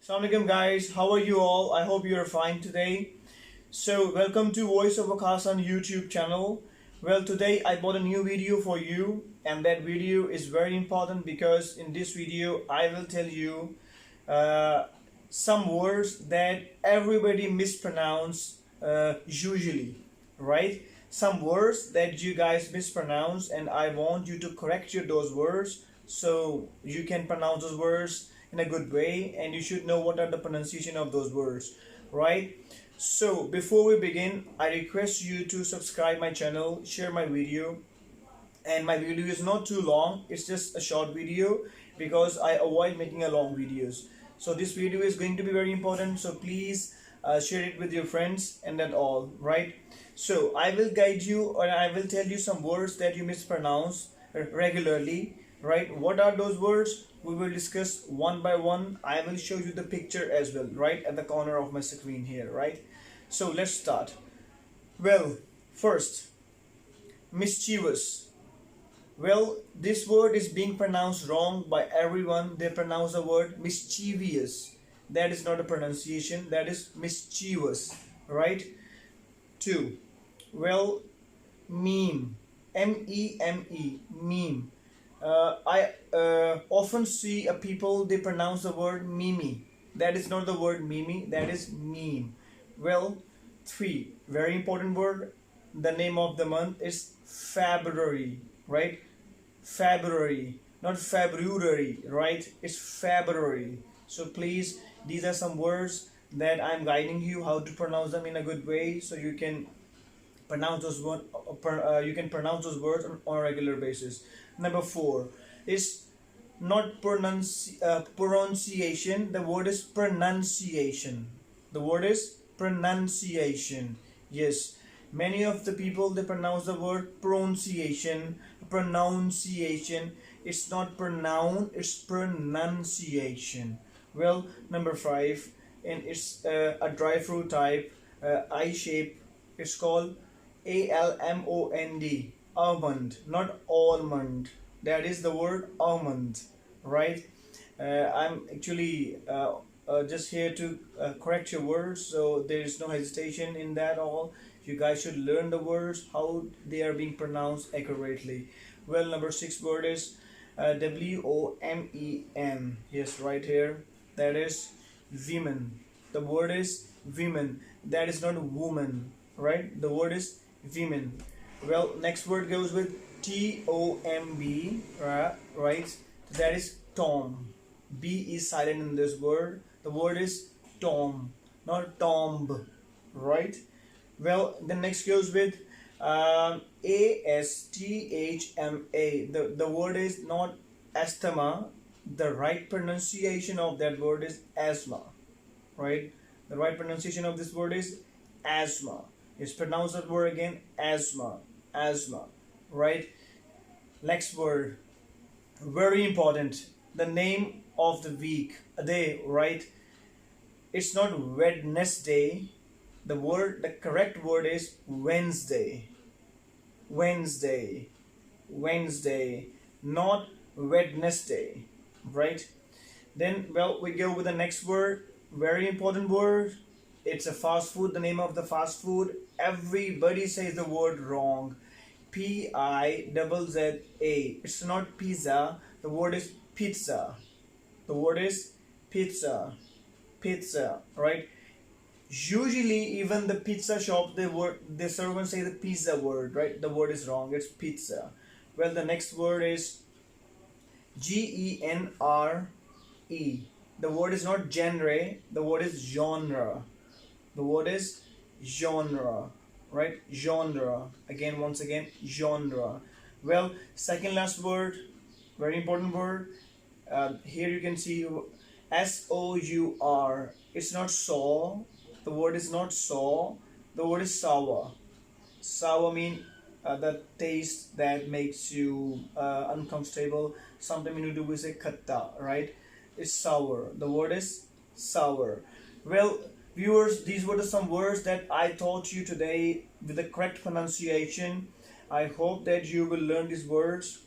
Assalamualaikum guys, how are you all? I hope you are fine today. So welcome to Voice of Akasan YouTube channel. Well, today I bought a new video for you, and that video is very important because in this video I will tell you some words that everybody mispronounce usually, right? Some words that you guys mispronounce, and I want you to correct those words so you can pronounce those words in a good way, and you should know what are the pronunciation of those words, right? So before we begin, I request you to subscribe my channel, share my video, and my video is not too long, it's just a short video because I avoid making a long videos. So this video is going to be very important, so please share it with your friends, and that all, right? So I will guide you, or I will tell you some words that you mispronounce regularly, right? What are those words? We will discuss one by one. I will show you the picture as well, right at the corner of my screen here, right? So let's start. Well, first, mischievous. Well, this word is being pronounced wrong by everyone. They pronounce the word mischievous. That is not a pronunciation, that is mischievous, right? 2. Well, meme. M-E-M-E, meme. I often see people, they pronounce the word mimi. That is not the word mimi, that is meme. Well, 3, very important word. The name of the month is February, right? February, not February, right? It's February. So please, these are some words that I'm guiding you how to pronounce them in a good way, so you can pronounce those words. On a regular basis. Number 4 is not pronunciation. The word is pronunciation. The word is pronunciation. Yes, many of the people, they pronounce the word pronunciation. It's not pronoun, it's pronunciation. Well, number 5, and it's a dry fruit type, I shape. It's called almond, almond, not almond. That is the word almond, right? I'm actually just here to correct your words, so there is no hesitation in that all. You guys should learn the words, how they are being pronounced accurately. Well, number 6 word is W-O-M-E-N. Yes, right here. That is women. The word is women. That is not woman, right? The word is women. Well, next word goes with T-O-M-B, right? That is Tom. B is silent in this word. The word is Tom, not tomb, right? Well, the next goes with A-S-T-H-M-A. The word is not asthma. The right pronunciation of that word is asthma, right? The right pronunciation of this word is asthma. It's pronounced that word again, asthma, right? Next word, very important, the name of the week, a day, right? It's not Wednesday. The correct word is Wednesday, not Wednesday, right? Then, well, we go with the next word, very important word. It's a fast food. The name of the fast food, everybody says the word wrong. P-I-Z-Z-A. It's not pizza. The word is pizza. The word is pizza, right? Usually, even the pizza shop, the servants say the pizza word, right? The word is wrong. It's pizza. Well, the next word is G-E-N-R-E. The word is not genre. The word is genre. The word is genre, right? Genre. Again, once again, genre. Well, second last word, very important word. Here you can see S-O-U-R. It's not saw. The word is not saw. The word is sour. Sour means the taste that makes you uncomfortable. Sometimes you do we say khatta, right? It's sour. The word is sour. Well, viewers, these were some words that I taught you today with the correct pronunciation. I hope that you will learn these words.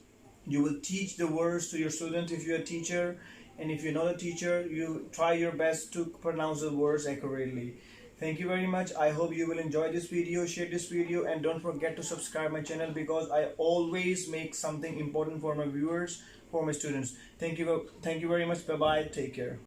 You will teach the words to your student if you're a teacher, and if you're not a teacher, you try your best to pronounce the words accurately. Thank you very much. I hope you will enjoy this video, share this video, and don't forget to subscribe my channel because I always make something important for my viewers, for my students. Thank you very much. Bye bye. Take care.